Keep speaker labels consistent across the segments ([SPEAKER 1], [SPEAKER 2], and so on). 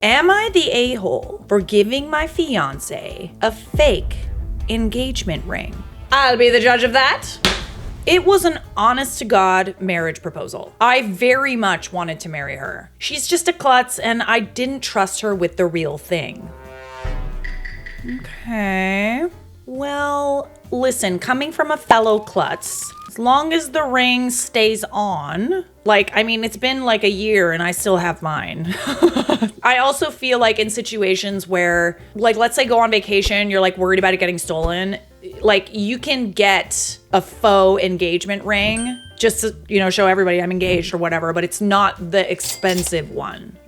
[SPEAKER 1] Am I the a-hole for giving my fiance a fake engagement ring? I'll be the judge of that. It was an honest-to-God marriage proposal. I very much wanted to marry her. She's just a klutz, and I didn't trust her with the real thing. Okay. Well, listen, coming from a fellow klutz, as long as the ring stays on, it's been like a year and I still have mine. I also feel like in situations where, let's say go on vacation, you're worried about it getting stolen, you can get a faux engagement ring just to, show everybody I'm engaged or whatever, but it's not the expensive one,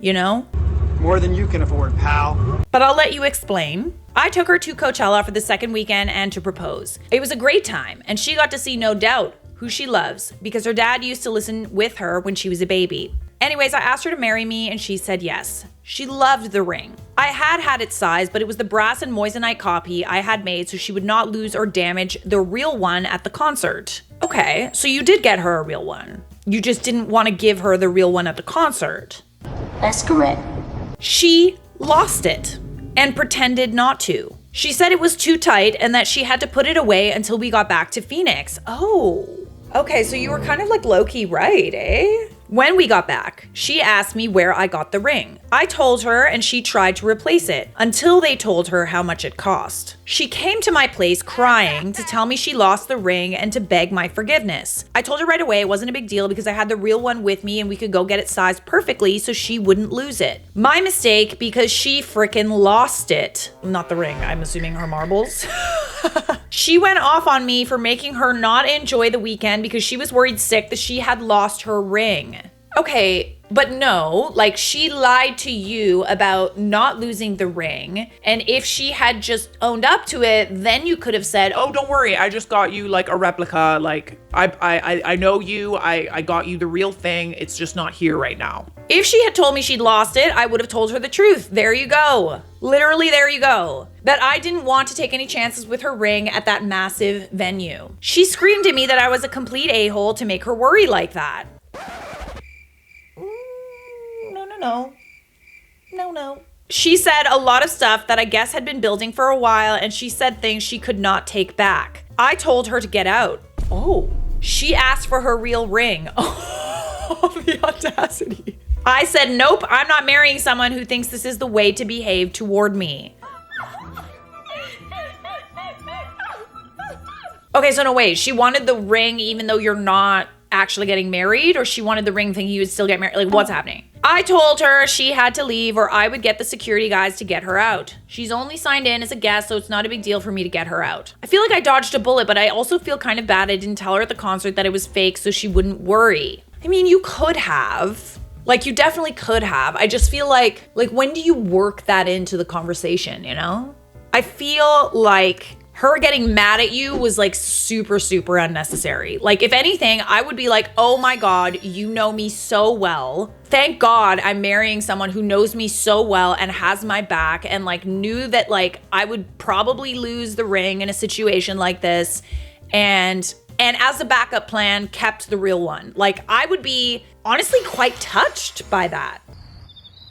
[SPEAKER 2] More than you can afford, pal.
[SPEAKER 1] But I'll let you explain. I took her to Coachella for the second weekend and to propose. It was a great time, and she got to see, no doubt, who she loves, because her dad used to listen with her when she was a baby. Anyways, I asked her to marry me, and she said yes. She loved the ring. I had its size, but it was the brass and moissanite copy I had made so she would not lose or damage the real one at the concert. Okay, so you did get her a real one. You just didn't want to give her the real one at the concert.
[SPEAKER 3] That's correct.
[SPEAKER 1] She lost it and pretended not to. She said it was too tight and that she had to put it away until we got back to Phoenix. Oh, okay, so you were kind of low-key right, eh? When we got back, she asked me where I got the ring. I told her and she tried to replace it until they told her how much it cost. She came to my place crying to tell me she lost the ring and to beg my forgiveness. I told her right away it wasn't a big deal because I had the real one with me and we could go get it sized perfectly so she wouldn't lose it. My mistake because she frickin' lost it. Not the ring, I'm assuming her marbles. She went off on me for making her not enjoy the weekend because she was worried sick that she had lost her ring. Okay, but no, she lied to you about not losing the ring. And if she had just owned up to it, then you could have said,
[SPEAKER 4] oh, don't worry, I just got you a replica. I know you, I got you the real thing. It's just not here right now.
[SPEAKER 1] If she had told me she'd lost it, I would have told her the truth. There you go. Literally, there you go. That I didn't want to take any chances with her ring at that massive venue. She screamed at me that I was a complete a-hole to make her worry like that. No. She said a lot of stuff that I guess had been building for a while, and she said things she could not take back. I told her to get out. Oh. She asked for her real ring. Oh, the audacity. I said, nope, I'm not marrying someone who thinks this is the way to behave toward me. Okay, so no, wait, she wanted the ring even though you're not actually getting married, or she wanted the ring thinking you would still get married? What's happening? I told her she had to leave or I would get the security guys to get her out. She's only signed in as a guest, so it's not a big deal for me to get her out. I feel like I dodged a bullet, but I also feel kind of bad I didn't tell her at the concert that it was fake so she wouldn't worry. I mean, you could have. You definitely could have. I just feel like when do you work that into the conversation, I feel like her getting mad at you was super, super unnecessary. If anything, I would be oh my God, you know me so well. Thank God I'm marrying someone who knows me so well and has my back and knew that I would probably lose the ring in a situation like this. And as a backup plan, kept the real one. I would be honestly quite touched by that.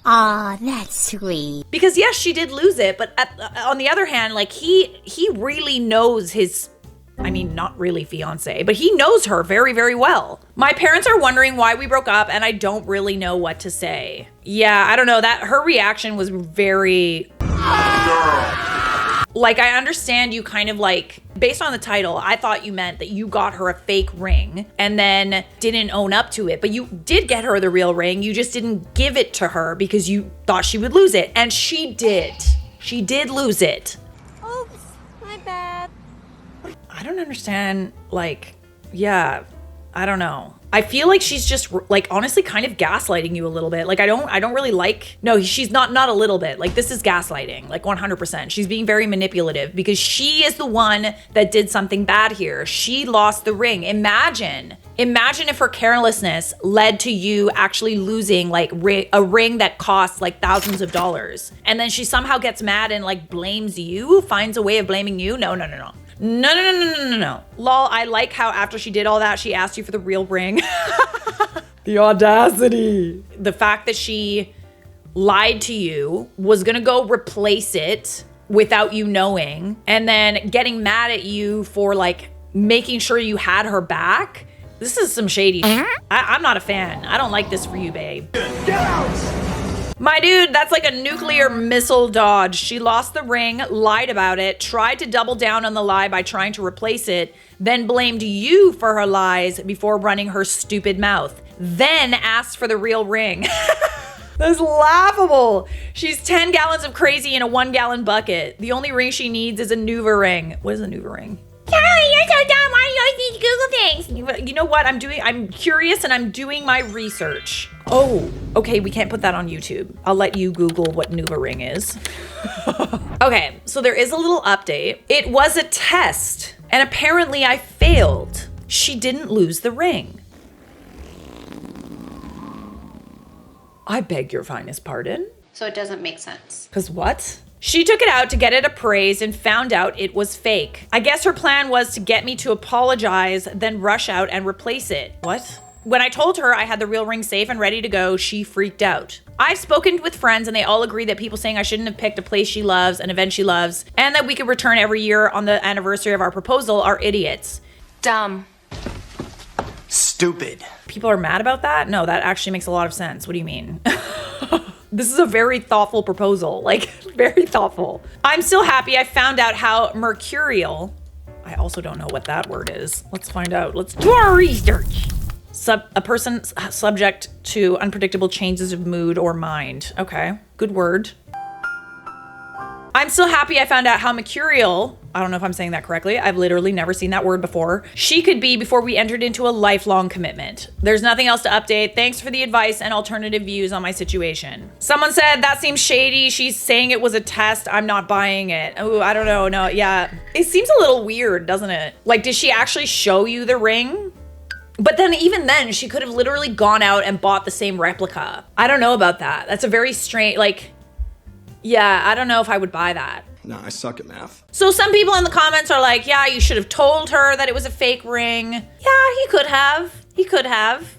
[SPEAKER 3] Aw, that's sweet.
[SPEAKER 1] Because yes, she did lose it, but on the other hand, he really knows his, not really fiance, but he knows her very, very well. My parents are wondering why we broke up, and I don't really know what to say. Yeah, I don't know, that her reaction was very... I understand you kind of based on the title, I thought you meant that you got her a fake ring and then didn't own up to it. But you did get her the real ring. You just didn't give it to her because you thought she would lose it. And she did. She did lose it.
[SPEAKER 5] Oops, my bad.
[SPEAKER 1] I don't understand. Yeah, I don't know. I feel like she's just honestly kind of gaslighting you a little bit. I don't really no, she's not a little bit. This is gaslighting, 100%. She's being very manipulative because she is the one that did something bad here. She lost the ring. Imagine if her carelessness led to you actually losing a ring that costs thousands of dollars. And then she somehow gets mad and blames you, finds a way of blaming you. No. No. Lol, I like how after she did all that, she asked you for the real ring. The audacity. The fact that she lied to you, was gonna go replace it without you knowing, and then getting mad at you for like making sure you had her back. This is some shady shit. I'm not a fan. I don't like this for you, babe. Get out! My dude, that's like a nuclear missile dodge. She lost the ring, lied about it, tried to double down on the lie by trying to replace it, then blamed you for her lies before running her stupid mouth, then asked for the real ring. That's laughable. She's 10 gallons of crazy in a 1 gallon bucket. The only ring she needs is a Nuva ring. What is a Nuva ring? Charlie, you're so dumb. Why do you always need to Google things? You know what? I'm curious and I'm doing my research. Oh, okay. We can't put that on YouTube. I'll let you Google what Nuva ring is. Okay, so there is a little update. It was a test and apparently I failed. She didn't lose the ring. I beg your finest pardon?
[SPEAKER 5] So it doesn't make sense.
[SPEAKER 1] 'Cause what? She took it out to get it appraised and found out it was fake. I guess her plan was to get me to apologize, then rush out and replace it. What? When I told her I had the real ring safe and ready to go, she freaked out. I've spoken with friends and they all agree that people saying I shouldn't have picked a place she loves, an event she loves, and that we could return every year on the anniversary of our proposal are idiots.
[SPEAKER 5] Dumb.
[SPEAKER 2] Stupid.
[SPEAKER 1] People are mad about that? No, that actually makes a lot of sense. What do you mean? This is a very thoughtful proposal, like very thoughtful. I'm still happy I found out how mercurial, I also don't know what that word is. Let's find out. Let's do our research. A person subject to unpredictable changes of mood or mind. Okay, good word. I'm still happy I found out how mercurial, I don't know if I'm saying that correctly, I've literally never seen that word before, she could be before we entered into a lifelong commitment. There's nothing else to update. Thanks for the advice and alternative views on my situation. Someone said, that seems shady. She's saying it was a test. I'm not buying it. Oh, I don't know. No, yeah. It seems a little weird, doesn't it? Like, did she actually show you the ring? But then even then, she could have literally gone out and bought the same replica. I don't know about that. That's a very strange, like, yeah, I don't know if I would buy that.
[SPEAKER 2] Nah, I suck at math.
[SPEAKER 1] So some people in the comments are like, yeah, you should have told her that it was a fake ring. Yeah, he could have. He could have.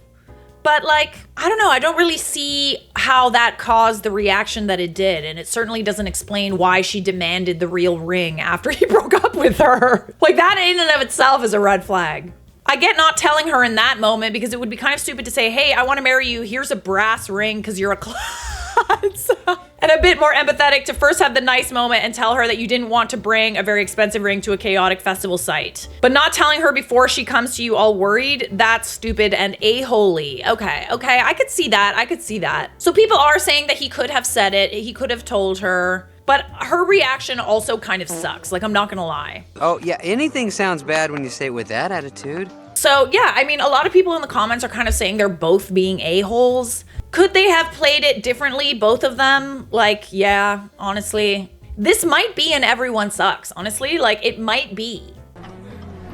[SPEAKER 1] But like, I don't know. I don't really see how that caused the reaction that it did. And it certainly doesn't explain why she demanded the real ring after he broke up with her. Like that in and of itself is a red flag. I get not telling her in that moment because it would be kind of stupid to say, hey, I want to marry you. Here's a brass ring because you're a klutz. And a bit more empathetic to first have the nice moment and tell her that you didn't want to bring a very expensive ring to a chaotic festival site. But not telling her before she comes to you all worried, that's stupid and a-holy. Okay, I could see that. I could see that. So people are saying that he could have said it. He could have told her. But her reaction also kind of sucks. Like, I'm not gonna lie.
[SPEAKER 6] Oh, yeah, anything sounds bad when you say it with that attitude.
[SPEAKER 1] So, yeah, I mean, a lot of people in the comments are kind of saying they're both being a-holes. Could they have played it differently, both of them? Like, yeah, honestly. This might be an everyone sucks, honestly. Like, it might be.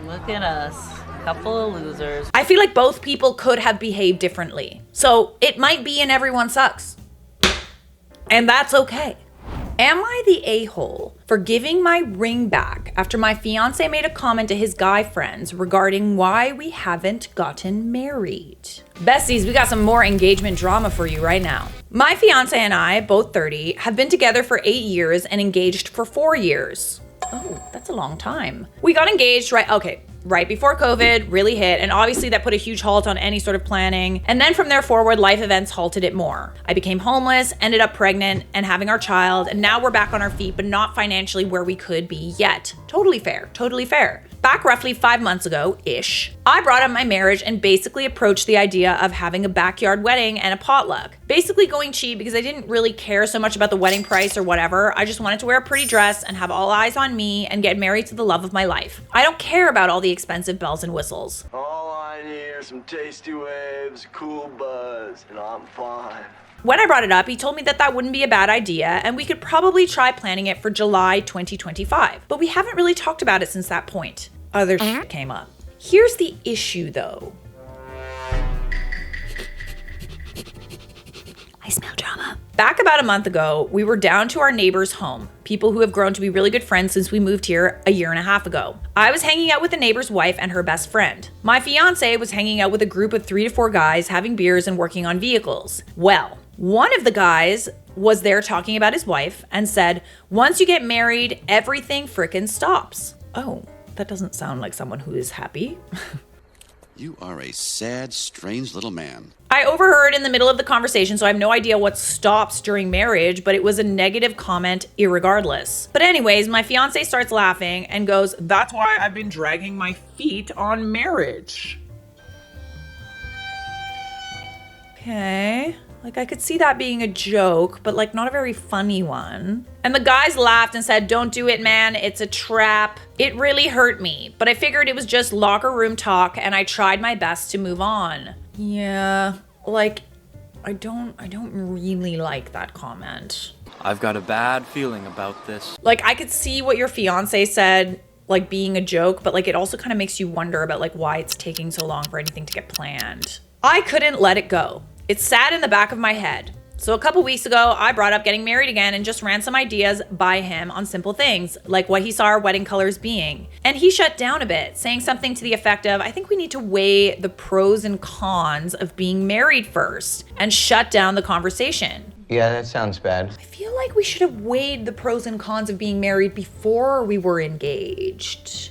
[SPEAKER 7] Look at us. Couple of losers.
[SPEAKER 1] I feel like both people could have behaved differently. So, it might be an everyone sucks. And that's okay. Am I the a-hole for giving my ring back after my fiance made a comment to his guy friends regarding why we haven't gotten married? Besties, we got some more engagement drama for you right now. My fiance and I, both 30, have been together for 8 years and engaged for 4 years. Oh, that's a long time. We got engaged right before COVID really hit, and obviously that put a huge halt on any sort of planning. And then from there forward, life events halted it more. I became homeless, ended up pregnant and having our child, and now we're back on our feet, but not financially where we could be yet. Totally fair, totally fair. Back roughly 5 months ago-ish, I brought up my marriage and basically approached the idea of having a backyard wedding and a potluck. Basically going cheap because I didn't really care so much about the wedding price or whatever. I just wanted to wear a pretty dress and have all eyes on me and get married to the love of my life. I don't care about all the expensive bells and whistles.
[SPEAKER 8] All I need are some tasty waves, cool buzz, and I'm fine.
[SPEAKER 1] When I brought it up, he told me that that wouldn't be a bad idea and we could probably try planning it for July 2025. But we haven't really talked about it since that point. Other shit came up. Here's the issue though. I smell drama. Back about a month ago, we were down to our neighbor's home, people who have grown to be really good friends since we moved here a year and a half ago. I was hanging out with the neighbor's wife and her best friend. My fiance was hanging out with a group of 3 to 4 guys having beers and working on vehicles. Well, One of the guys was there talking about his wife and said, once you get married, everything frickin' stops. Oh, that doesn't sound like someone who is happy.
[SPEAKER 9] You are a sad, strange little man.
[SPEAKER 1] I overheard in the middle of the conversation, so I have no idea what stops during marriage, but it was a negative comment irregardless. But anyways, my fiance starts laughing and goes,
[SPEAKER 4] That's why I've been dragging my feet on marriage.
[SPEAKER 1] okay. Like, I could see that being a joke, but like not a very funny one. And the guys laughed and said, don't do it, man. It's a trap. It really hurt me, but I figured it was just locker room talk and I tried my best to move on. Yeah, like, I don't really like that comment.
[SPEAKER 10] I've got a bad feeling about this.
[SPEAKER 1] Like, I could see what your fiance said, like being a joke, but like it also kind of makes you wonder about like why it's taking so long for anything to get planned. I couldn't let it go. It sat in the back of my head. So a couple weeks ago, I brought up getting married again and just ran some ideas by him on simple things, like what he saw our wedding colors being. And he shut down a bit, saying something to the effect of, I think we need to weigh the pros and cons of being married first, and shut down the conversation.
[SPEAKER 11] Yeah, that sounds bad.
[SPEAKER 1] I feel like we should have weighed the pros and cons of being married before we were engaged.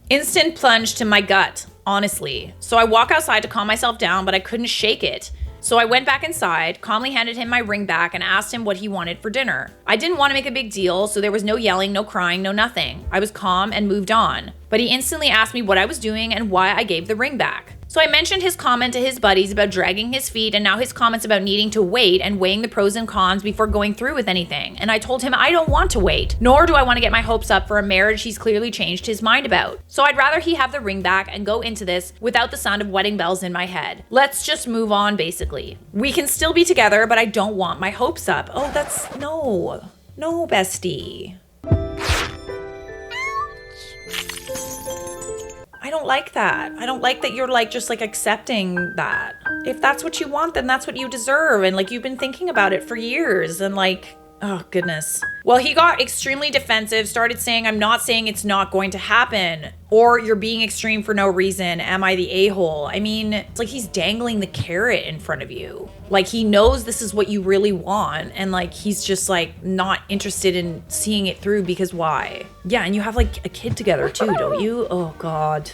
[SPEAKER 1] Instant plunge to my gut, honestly. So I walk outside to calm myself down, but I couldn't shake it. So I went back inside, calmly handed him my ring back, and asked him what he wanted for dinner. I didn't want to make a big deal, so there was no yelling, no crying, no nothing. I was calm and moved on. But he instantly asked me what I was doing and why I gave the ring back. So I mentioned his comment to his buddies about dragging his feet, and now his comments about needing to wait and weighing the pros and cons before going through with anything. And I told him I don't want to wait, nor do I want to get my hopes up for a marriage he's clearly changed his mind about. So I'd rather he have the ring back and go into this without the sound of wedding bells in my head. Let's just move on, basically. We can still be together, but I don't want my hopes up. Oh, that's no, bestie. I don't like that. I don't like that you're like just like accepting that. If that's what you want, then that's what you deserve. And like you've been thinking about it for years and like, oh goodness. Well, he got extremely defensive, started saying, I'm not saying it's not going to happen, or you're being extreme for no reason. Am I the a-hole? I mean, it's like he's dangling the carrot in front of you. Like he knows this is what you really want. And like, he's just like not interested in seeing it through because why? Yeah. And you have like a kid together too, don't you? Oh God.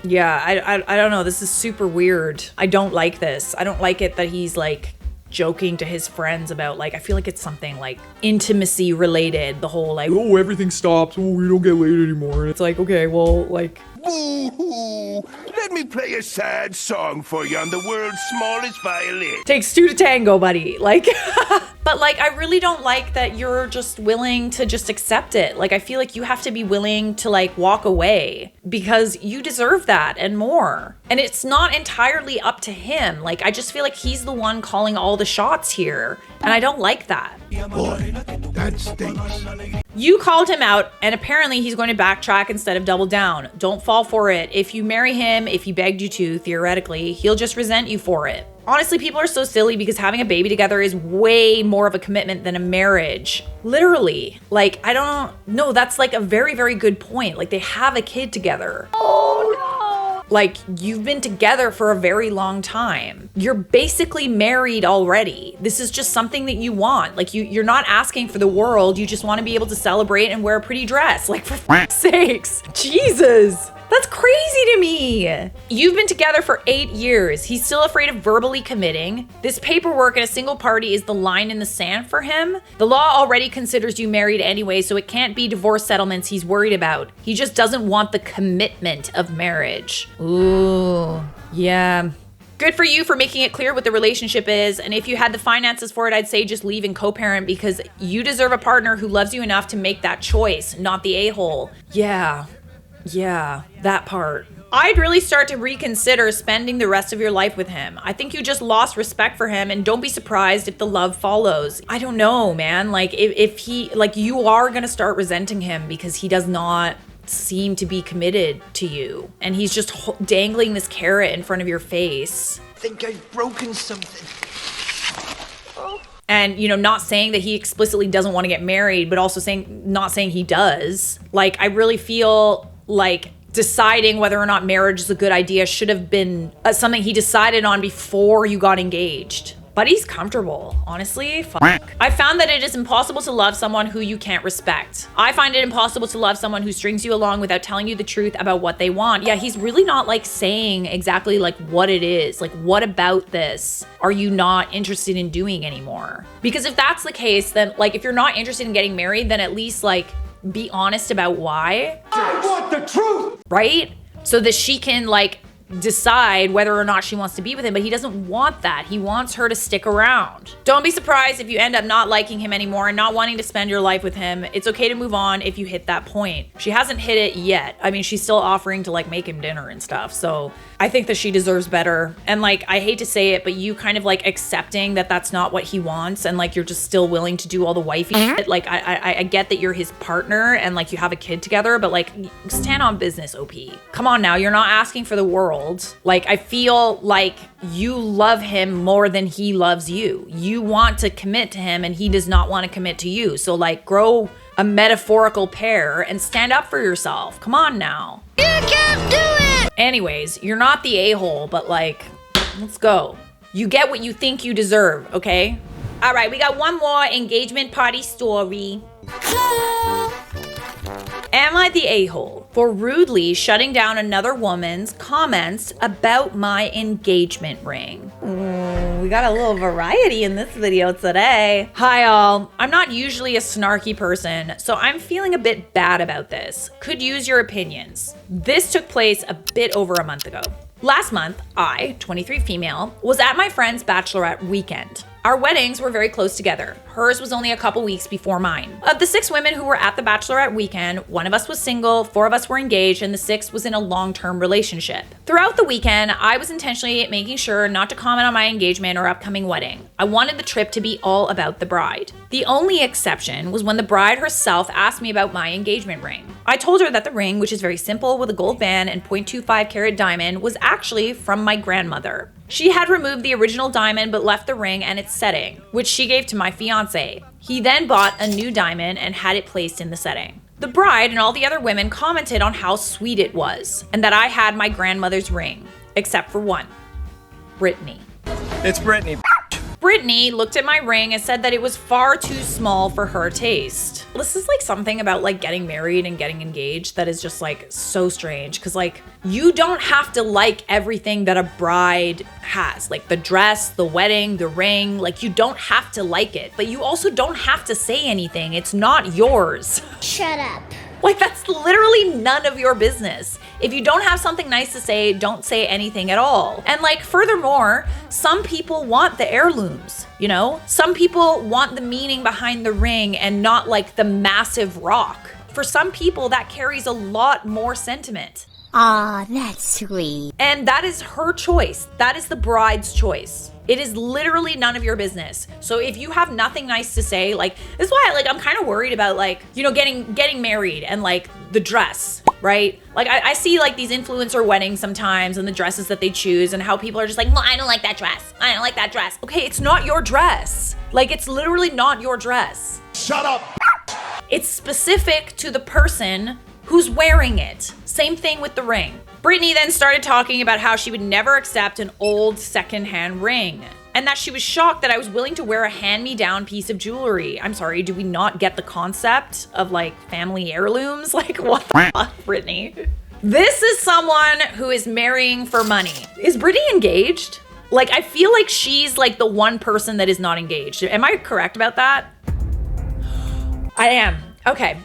[SPEAKER 1] Yeah. I don't know. This is super weird. I don't like this. I don't like it that he's like joking to his friends about like, I feel like it's something like intimacy related, the whole like, oh, everything stops, oh, we don't get laid anymore. And it's like, okay, well, like,
[SPEAKER 12] boo-hoo. Let me play a sad song for you on the world's smallest violin.
[SPEAKER 1] Takes two to tango, buddy. Like, but like, I really don't like that you're just willing to just accept it. Like, I feel like you have to be willing to like walk away because you deserve that and more. And it's not entirely up to him. Like, I just feel like he's the one calling all the shots here. And I don't like that.
[SPEAKER 12] Boy, that stinks.
[SPEAKER 1] You called him out, and apparently he's going to backtrack instead of double down. Don't fall for it. If you marry him, if he begged you to, theoretically, he'll just resent you for it. Honestly, people are so silly because having a baby together is way more of a commitment than a marriage. Literally. Like, I don't know. That's like a very, very good point. Like, they have a kid together. Oh, no. Like, you've been together for a very long time. You're basically married already. This is just something that you want. Like, you're not asking for the world. You just want to be able to celebrate and wear a pretty dress. Like, for f***'s sakes. Jesus. That's crazy to me. You've been together for 8 years. He's still afraid of verbally committing. This paperwork and a single party is the line in the sand for him. The law already considers you married anyway, so it can't be divorce settlements he's worried about. He just doesn't want the commitment of marriage. Ooh, yeah. Good for you for making it clear what the relationship is. And if you had the finances for it, I'd say just leave and co-parent because you deserve a partner who loves you enough to make that choice, not the a-hole. Yeah, that part. I'd really start to reconsider spending the rest of your life with him. I think you just lost respect for him, and don't be surprised if the love follows. I don't know, man. Like, if he, like, you are gonna start resenting him because he does not seem to be committed to you. And he's just dangling this carrot in front of your face.
[SPEAKER 2] I think I've broken something.
[SPEAKER 1] And, you know, not saying that he explicitly doesn't want to get married, but also not saying he does. Like, I really feel like deciding whether or not marriage is a good idea should have been something he decided on before you got engaged. But he's comfortable, honestly. Fuck. I found that it is impossible to love someone who you can't respect. I find it impossible to love someone who strings you along without telling you the truth about what they want. Yeah, he's really not like saying exactly like what it is. Like, what about this are you not interested in doing anymore? Because if that's the case, then like if you're not interested in getting married, then at least like be honest about why.
[SPEAKER 12] I want the truth!
[SPEAKER 1] Right? So that she can like decide whether or not she wants to be with him, but he doesn't want that. He wants her to stick around. Don't be surprised if you end up not liking him anymore and not wanting to spend your life with him. It's okay to move on if you hit that point. She hasn't hit it yet. I mean, she's still offering to like make him dinner and stuff. So I think that she deserves better. And like, I hate to say it, but you kind of like accepting that that's not what he wants and like you're just still willing to do all the wifey shit. Like I get that you're his partner and like you have a kid together, but like stand on business, OP. Come on now, you're not asking for the world. Like, I feel like you love him more than he loves you. You want to commit to him and he does not want to commit to you. So like, grow a metaphorical pair and stand up for yourself. Come on now. You can do it! Anyways, you're not the a-hole, but like, let's go. You get what you think you deserve, okay? All right, we got one more engagement party story. Am I the a-hole for rudely shutting down another woman's comments about my engagement ring? We got a little variety in this video today. Hi all, I'm not usually a snarky person, so I'm feeling a bit bad about this. Could use your opinions. This took place a bit over a month ago. Last month, I, 23 female, was at my friend's bachelorette weekend. Our weddings were very close together. Hers was only a couple weeks before mine. Of the 6 women who were at the bachelorette weekend, 1 of us was single, 4 of us were engaged, and the 6th was in a long-term relationship. Throughout the weekend, I was intentionally making sure not to comment on my engagement or upcoming wedding. I wanted the trip to be all about the bride. The only exception was when the bride herself asked me about my engagement ring. I told her that the ring, which is very simple with a gold band and 0.25 carat diamond, was actually from my grandmother. She had removed the original diamond but left the ring and its setting, which she gave to my fiancé. He then bought a new diamond and had it placed in the setting. The bride and all the other women commented on how sweet it was and that I had my grandmother's ring, except for one, Brittany.
[SPEAKER 10] It's Brittany.
[SPEAKER 1] Brittany looked at my ring and said that it was far too small for her taste. This is like something about like getting married and getting engaged that is just like so strange, because like you don't have to like everything that a bride has, like the dress, the wedding, the ring, like you don't have to like it, but you also don't have to say anything. It's not yours.
[SPEAKER 3] Shut up.
[SPEAKER 1] Like, that's literally none of your business. If you don't have something nice to say, don't say anything at all. And like, furthermore, some people want the heirlooms, you know? Some people want the meaning behind the ring and not like the massive rock. For some people, that carries a lot more sentiment.
[SPEAKER 3] Aw, that's sweet.
[SPEAKER 1] And that is her choice. That is the bride's choice. It is literally none of your business. So if you have nothing nice to say, like, this is why like I'm kind of worried about like, you know, getting married and like the dress, right? Like I see like these influencer weddings sometimes and the dresses that they choose and how people are just like, well, I don't like that dress. I don't like that dress. Okay, it's not your dress. Like, it's literally not your dress.
[SPEAKER 12] Shut up!
[SPEAKER 1] It's specific to the person who's wearing it. Same thing with the ring. Brittany then started talking about how she would never accept an old secondhand ring and that she was shocked that I was willing to wear a hand-me-down piece of jewelry. I'm sorry, do we not get the concept of like family heirlooms? Like, what the fuck, Brittany? This is someone who is marrying for money. Is Brittany engaged? Like, I feel like she's like the one person that is not engaged. Am I correct about that? I am. Okay.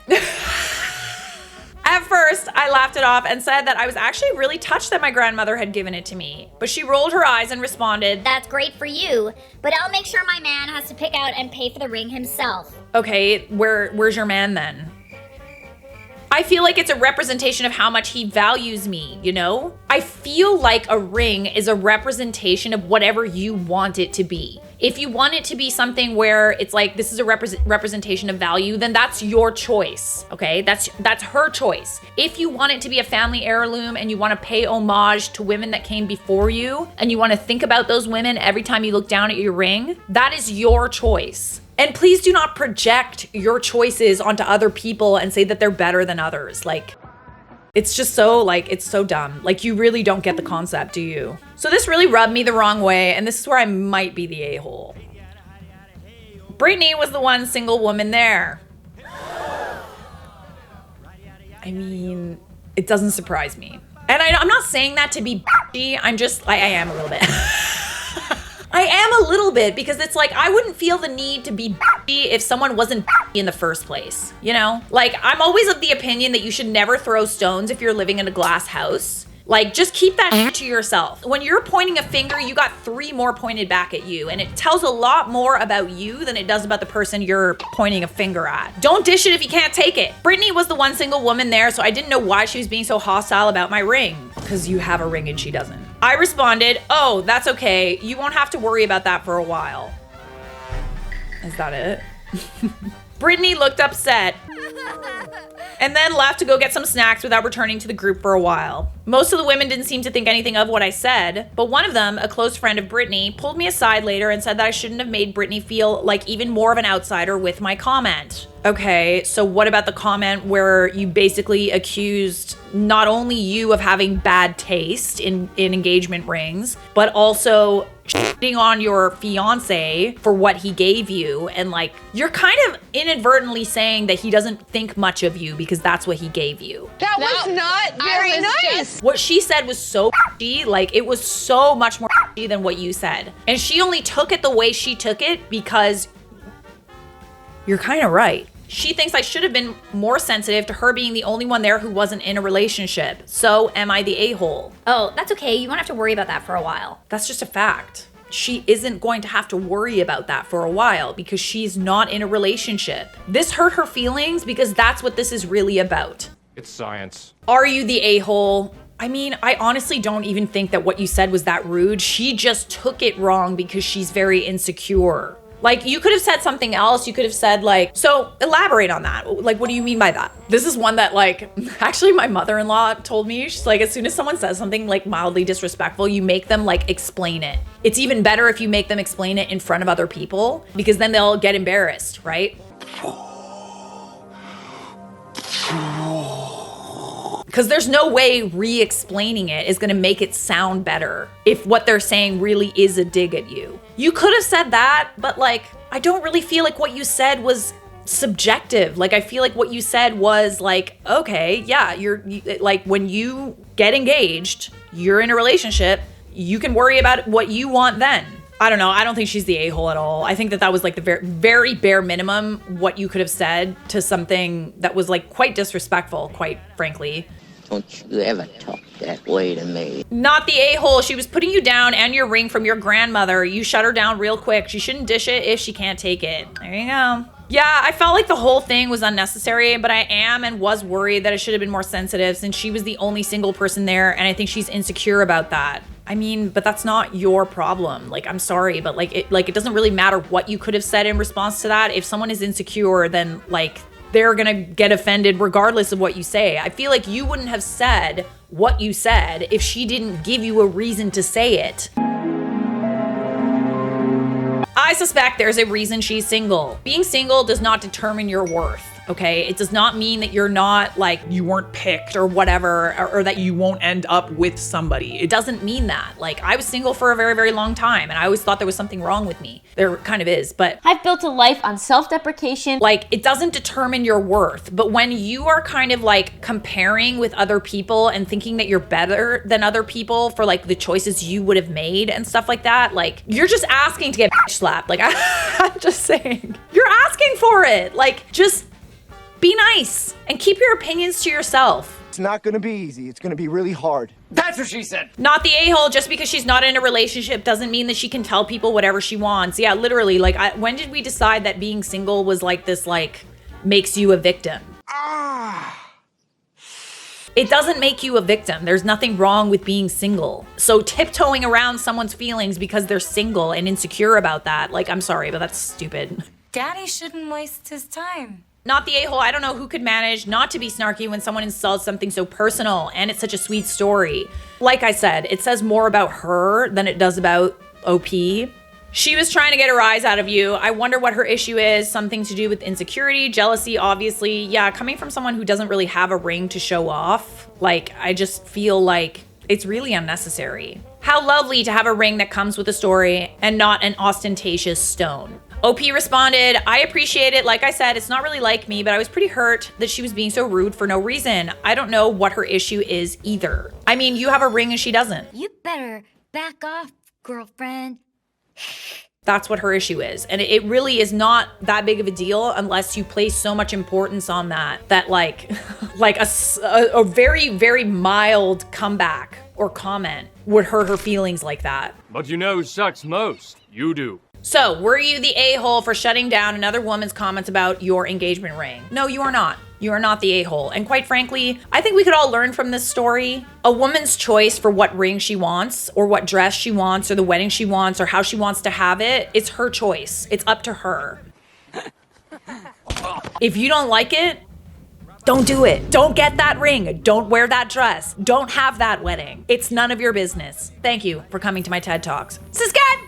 [SPEAKER 1] At first, I laughed it off and said that I was actually really touched that my grandmother had given it to me. But she rolled her eyes and responded,
[SPEAKER 3] That's great for you, but I'll make sure my man has to pick out and pay for the ring himself.
[SPEAKER 1] Okay, where's your man then? I feel like it's a representation of how much he values me, you know? I feel like a ring is a representation of whatever you want it to be. If you want it to be something where it's like, this is a representation of value, then that's your choice, okay? That's her choice. If you want it to be a family heirloom and you want to pay homage to women that came before you, and you want to think about those women every time you look down at your ring, that is your choice. And please do not project your choices onto other people and say that they're better than others. Like, It's just so like, it's so dumb. Like you really don't get the concept, do you? So this really rubbed me the wrong way, and this is where I might be the a-hole. Brittany was the one single woman there. I mean, it doesn't surprise me. And I'm not saying that to be bitchy. I am a little bit. I am a little bit, because it's like, I wouldn't feel the need to be bitchy if someone wasn't bitchy in the first place, you know? Like, I'm always of the opinion that you should never throw stones if you're living in a glass house. Like, just keep that shit to yourself. When you're pointing a finger, you got 3 more pointed back at you, and it tells a lot more about you than it does about the person you're pointing a finger at. Don't dish it if you can't take it. Brittany was the one single woman there, so I didn't know why she was being so hostile about my ring. Because you have a ring and she doesn't. I responded, oh, that's okay. You won't have to worry about that for a while. Is that it? Brittany looked upset and then left to go get some snacks without returning to the group for a while. Most of the women didn't seem to think anything of what I said, but one of them, a close friend of Brittany, pulled me aside later and said that I shouldn't have made Brittany feel like even more of an outsider with my comment. Okay, so what about the comment where you basically accused not only you of having bad taste in engagement rings, but also shitting on your fiance for what he gave you, and like you're kind of inadvertently saying that he doesn't think much of you because that's what he gave you.
[SPEAKER 11] That was not very nice.
[SPEAKER 1] What she said was so shitty, like it was so much more shitty than what you said. And she only took it the way she took it because you're kind of right. She thinks I should have been more sensitive to her being the only one there who wasn't in a relationship. So am I the a-hole?
[SPEAKER 3] Oh, that's okay. You won't have to worry about that for a while.
[SPEAKER 1] That's just a fact. She isn't going to have to worry about that for a while because she's not in a relationship. This hurt her feelings because that's what this is really about.
[SPEAKER 13] It's science.
[SPEAKER 1] Are you the a-hole? I mean, I honestly don't even think that what you said was that rude. She just took it wrong because she's very insecure. Like, you could have said something else. You could have said, like, so elaborate on that. Like, what do you mean by that? This is one that, like, actually my mother-in-law told me. She's like, as soon as someone says something, like, mildly disrespectful, you make them, like, explain it. It's even better if you make them explain it in front of other people because then they'll get embarrassed, right? Because there's no way re-explaining it is going to make it sound better if what they're saying really is a dig at you. You could have said that, but like, I don't really feel like what you said was subjective. Like, I feel like what you said was like, okay, yeah, like when you get engaged, you're in a relationship, you can worry about what you want then. I don't know. I don't think she's the a-hole at all. I think that that was like the very, very bare minimum what you could have said to something that was like quite disrespectful, quite frankly.
[SPEAKER 14] Don't you ever talk that way to me.
[SPEAKER 1] Not the a-hole. She was putting you down and your ring from your grandmother. You shut her down real quick. She shouldn't dish it if she can't take it. There you go. Yeah, I felt like the whole thing was unnecessary, but I am and was worried that I should have been more sensitive since she was the only single person there, and I think she's insecure about that. I mean, but that's not your problem. Like, I'm sorry, but like it doesn't really matter what you could have said in response to that. If someone is insecure, then like they're gonna get offended regardless of what you say. I feel like you wouldn't have said what you said if she didn't give you a reason to say it. I suspect there's a reason she's single. Being single does not determine your worth, okay? It does not mean that you're not like,
[SPEAKER 4] you weren't picked or whatever, or that you won't end up with somebody.
[SPEAKER 1] it doesn't mean that. Like, I was single for a very, very long time, and I always thought there was something wrong with me. There kind of is, but
[SPEAKER 11] I've built a life on self-deprecation.
[SPEAKER 1] like, it doesn't determine your worth. But when you are kind of like comparing with other people and thinking that you're better than other people for like the choices you would have made and stuff like that, like, you're just asking to get bitch slapped. Like, I'm just saying, you're asking for it. Like, just be nice and keep your opinions to yourself.
[SPEAKER 2] It's not gonna be easy. It's gonna be really hard.
[SPEAKER 13] That's what she said.
[SPEAKER 1] Not the a-hole. Just because she's not in a relationship doesn't mean that she can tell people whatever she wants. Yeah, literally. Like, when did we decide that being single was like this, like, makes you a victim? It doesn't make you a victim. There's nothing wrong with being single. So tiptoeing around someone's feelings because they're single and insecure about that, like, I'm sorry, but that's stupid.
[SPEAKER 5] Daddy shouldn't waste his time.
[SPEAKER 1] Not the a-hole. I don't know who could manage not to be snarky when someone insults something so personal and it's such a sweet story. Like I said, it says more about her than it does about OP. She was trying to get a rise out of you. I wonder what her issue is. Something to do with insecurity, jealousy, obviously. Yeah, coming from someone who doesn't really have a ring to show off, like, I just feel like it's really unnecessary. How lovely to have a ring that comes with a story and not an ostentatious stone. OP responded, I appreciate it. Like I said, it's not really like me, but I was pretty hurt that she was being so rude for no reason. I don't know what her issue is either. I mean, you have a ring and she doesn't.
[SPEAKER 3] You better back off, girlfriend.
[SPEAKER 1] That's what her issue is. And it really is not that big of a deal unless you place so much importance on that like, like a very, very mild comeback or comment would hurt her feelings like that.
[SPEAKER 13] But you know who sucks most? You do.
[SPEAKER 1] So, were you the a-hole for shutting down another woman's comments about your engagement ring? No, you are not. You are not the a-hole. And quite frankly, I think we could all learn from this story. A woman's choice for what ring she wants, or what dress she wants, or the wedding she wants, or how she wants to have it, it's her choice. It's up to her. If you don't like it, don't do it. Don't get that ring. Don't wear that dress. Don't have that wedding. It's none of your business. Thank you for coming to my TED Talks. This is good.